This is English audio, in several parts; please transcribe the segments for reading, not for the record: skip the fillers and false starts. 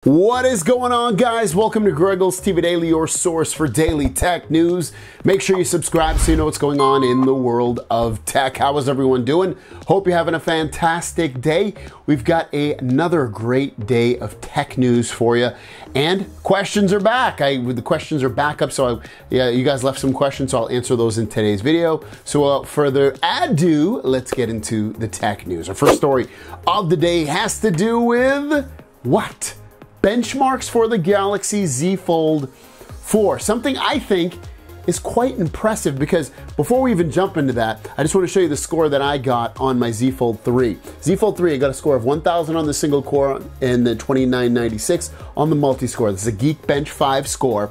What is going on, guys? Welcome to Greggles TV Daily, your source for daily tech news. Make sure you subscribe so you know what's going on in the world of tech. How is everyone doing? Hope you're having a fantastic day. We've got another great day of tech news for you. And questions are back. The questions are back up, so you guys left some questions, so I'll answer those in today's video. So without further ado, let's get into the tech news. Our first story of the day has to do with what? Benchmarks for the Galaxy Z Fold 4. Something I think is quite impressive, because before we even jump into that, I just want to show you the score that I got on my Z Fold 3. Z Fold 3, I got a score of 1,000 on the single core and the 2996 on the multi-score. This is a Geekbench 5 score.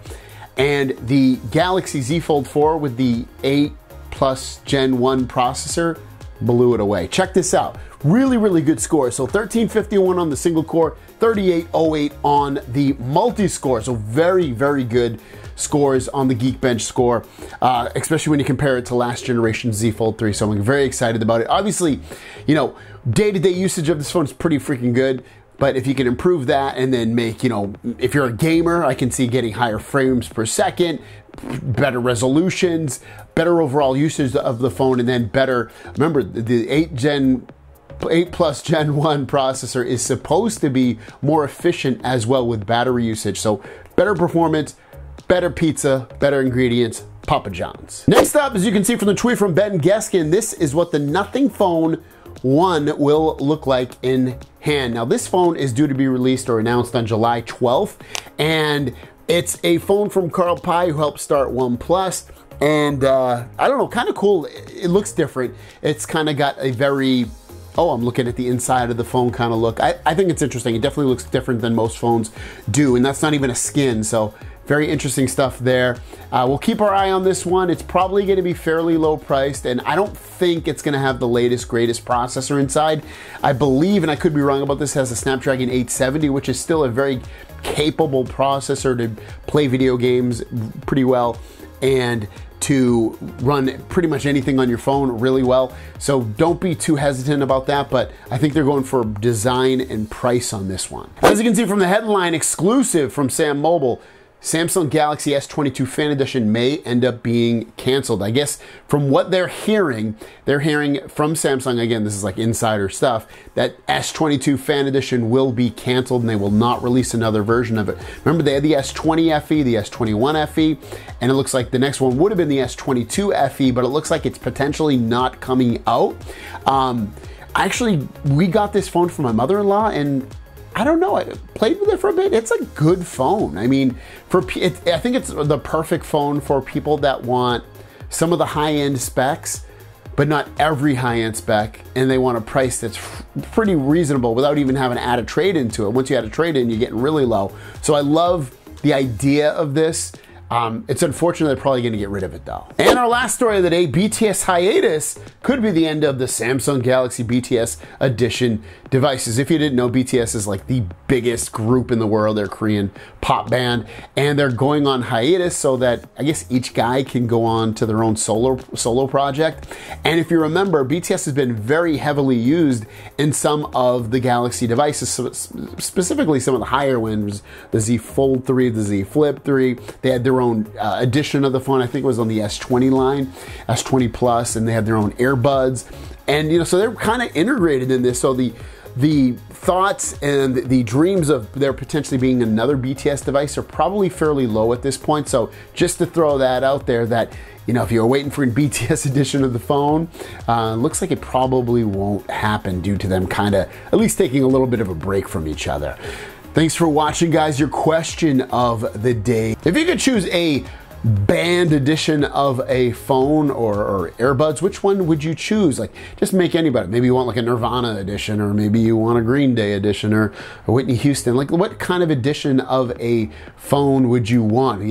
And the Galaxy Z Fold 4 with the 8 Plus Gen 1 processor blew it away. Check this out. Really good score. So 1351 on the single core, 3808 on the multi-score. So very good scores on the Geekbench score, especially when you compare it to last generation Z Fold 3. So I'm very excited about it. Obviously, you know, day-to-day usage of this phone is pretty freaking good. But if you can improve that and then make, you know, if you're a gamer, I can see getting higher frames per second, better resolutions, better overall usage of the phone, and then better, remember, the 8 Plus Gen 1 processor is supposed to be more efficient as well with battery usage. So better performance, better pizza, better ingredients, Papa John's. Next up, as you can see from the tweet from Ben Geskin, this is what the Nothing Phone 1 will look like in hand. Now, this phone is due to be released or announced on July 12th, and it's a phone from Carl Pei, who helped start OnePlus. And I don't know, kind of cool. It looks different. It's kind of got a very, oh, I'm looking at the inside of the phone kind of look. I think it's interesting. It definitely looks different than most phones do, and that's not even a skin, so very interesting stuff there. We'll keep our eye on this one. It's probably gonna be fairly low priced, and I don't think it's gonna have the latest, greatest processor inside. I believe, and I could be wrong about this, has a Snapdragon 870, which is still a very capable processor to play video games pretty well and to run pretty much anything on your phone really well. So don't be too hesitant about that, but I think they're going for design and price on this one. As you can see from the headline, exclusive from Sam Mobile, Samsung Galaxy S22 Fan Edition may end up being canceled. I guess from what they're hearing from Samsung, again, this is like insider stuff, that S22 Fan Edition will be canceled and they will not release another version of it. Remember, they had the S20 FE, the S21 FE, and it looks like the next one would have been the S22 FE, but it looks like it's potentially not coming out. Actually, we got this phone from my mother-in-law, and I don't know, I played with it for a bit. It's a good phone. I mean, I think it's the perfect phone for people that want some of the high-end specs, but not every high-end spec, and they want a price that's pretty reasonable without even having to add a trade-in to it. Once you add a trade-in, you're getting really low. So I love the idea of this. It's unfortunate they're probably going to get rid of it, though. And our last story of the day, BTS hiatus could be the end of the Samsung Galaxy BTS Edition devices. If you didn't know, BTS is like the biggest group in the world. They're a Korean pop band, and they're going on hiatus so that I guess each guy can go on to their own solo project. And if you remember, BTS has been very heavily used in some of the Galaxy devices, specifically some of the higher ones, the Z Fold 3, the Z Flip 3. They had their own edition of the phone. I think it was on the S20 line, S20 Plus, and they had their own earbuds. And, you know, so they're kind of integrated in this. So the thoughts and the dreams of there potentially being another BTS device are probably fairly low at this point. So just to throw that out there, that, you know, if you're waiting for a BTS edition of the phone, looks like it probably won't happen due to them kind of at least taking a little bit of a break from each other. Thanks for watching, guys. Your question of the day: if you could choose a band edition of a phone or earbuds, which one would you choose? Like, just make anybody. Maybe you want like a Nirvana edition, or maybe you want a Green Day edition, or a Whitney Houston. Like, what kind of edition of a phone would you want? We've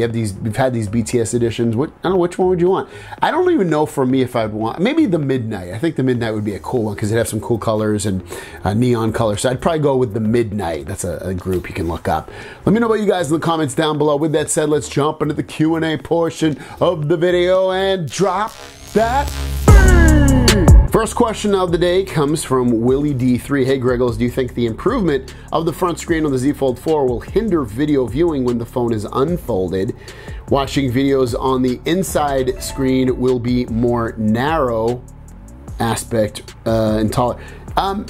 had these BTS editions. I don't know, which one would you want? I don't even know for me if I'd want, maybe the Midnight. I think the Midnight would be a cool one because it'd have some cool colors and neon colors. So I'd probably go with the Midnight. That's a group you can look up. Let me know about you guys in the comments down below. With that said, let's jump into the Q&A portion of the video and drop that beat. First question of the day comes from Willie D3. Hey Greggles, do you think the improvement of the front screen on the Z Fold 4 will hinder video viewing when the phone is unfolded? Watching videos on the inside screen will be more narrow aspect and taller.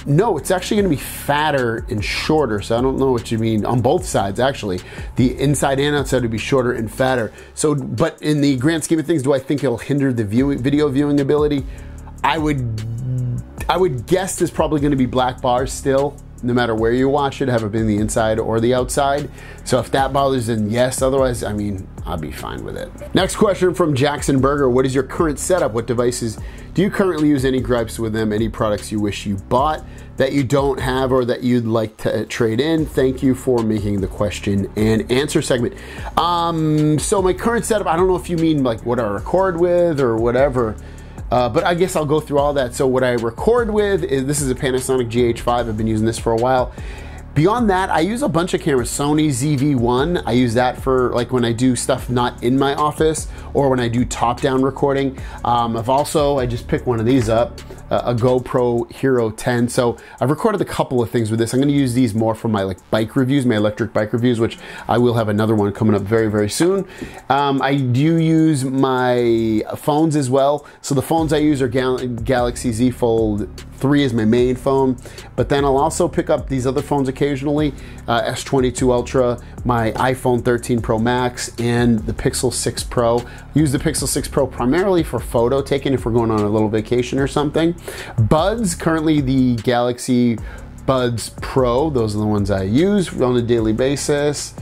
No, it's actually going to be fatter and shorter, so I don't know what you mean. On both sides, actually. The inside and outside would be shorter and fatter. So, but in the grand scheme of things, do I think it'll hinder the video viewing ability? I would guess there's probably going to be black bars still, no matter where you watch it, have it been the inside or the outside. So if that bothers, then yes. Otherwise, I mean, I'll be fine with it. Next question from Jackson Berger. What is your current setup? What devices do you currently use? Any gripes with them? Any products you wish you bought that you don't have or that you'd like to trade in? Thank you for making the question and answer segment. So my current setup, I don't know if you mean like what I record with or whatever. But I guess I'll go through all that. So what I record with is, this is a Panasonic GH5. I've been using this for a while. Beyond that, I use a bunch of cameras. Sony ZV-1, I use that for like when I do stuff not in my office or when I do top-down recording. I just picked one of these up, a GoPro Hero 10. So I've recorded a couple of things with this. I'm gonna use these more for my like bike reviews, my electric bike reviews, which I will have another one coming up very, very soon. I do use my phones as well. So the phones I use are Galaxy Z Fold 3 is my main phone, but then I'll also pick up these other phones occasionally, S22 Ultra, my iPhone 13 Pro Max, and the Pixel 6 Pro. I use the Pixel 6 Pro primarily for photo taking if we're going on a little vacation or something. Buds, currently the Galaxy Buds Pro, those are the ones I use on a daily basis.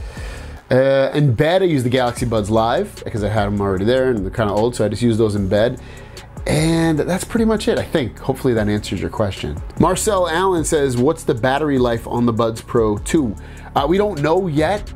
In bed, I use the Galaxy Buds Live because I had them already there and they're kind of old, so I just use those in bed. And that's pretty much it, I think. Hopefully that answers your question. Marcel Allen says, what's the battery life on the Buds Pro 2? We don't know yet.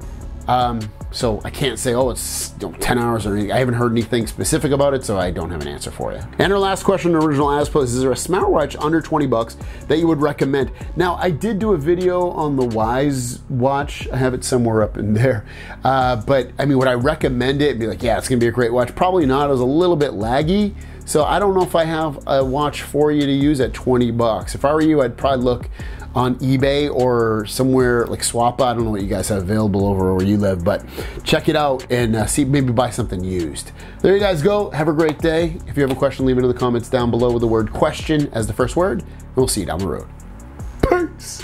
So I can't say, oh, it's 10 hours or anything. I haven't heard anything specific about it, so I don't have an answer for you. And our last question, original as posed, is there a smartwatch under 20 bucks that you would recommend? Now, I did do a video on the Wise watch. I have it somewhere up in there. But I mean, would I recommend it and be like, yeah, it's gonna be a great watch? Probably not. It was a little bit laggy. So I don't know if I have a watch for you to use at 20 bucks. If I were you, I'd probably look on eBay or somewhere like Swappa. I don't know what you guys have available over where you live, but check it out and see, maybe buy something used. There you guys go. Have a great day. If you have a question, leave it in the comments down below with the word question as the first word, and we'll see you down the road. Peace.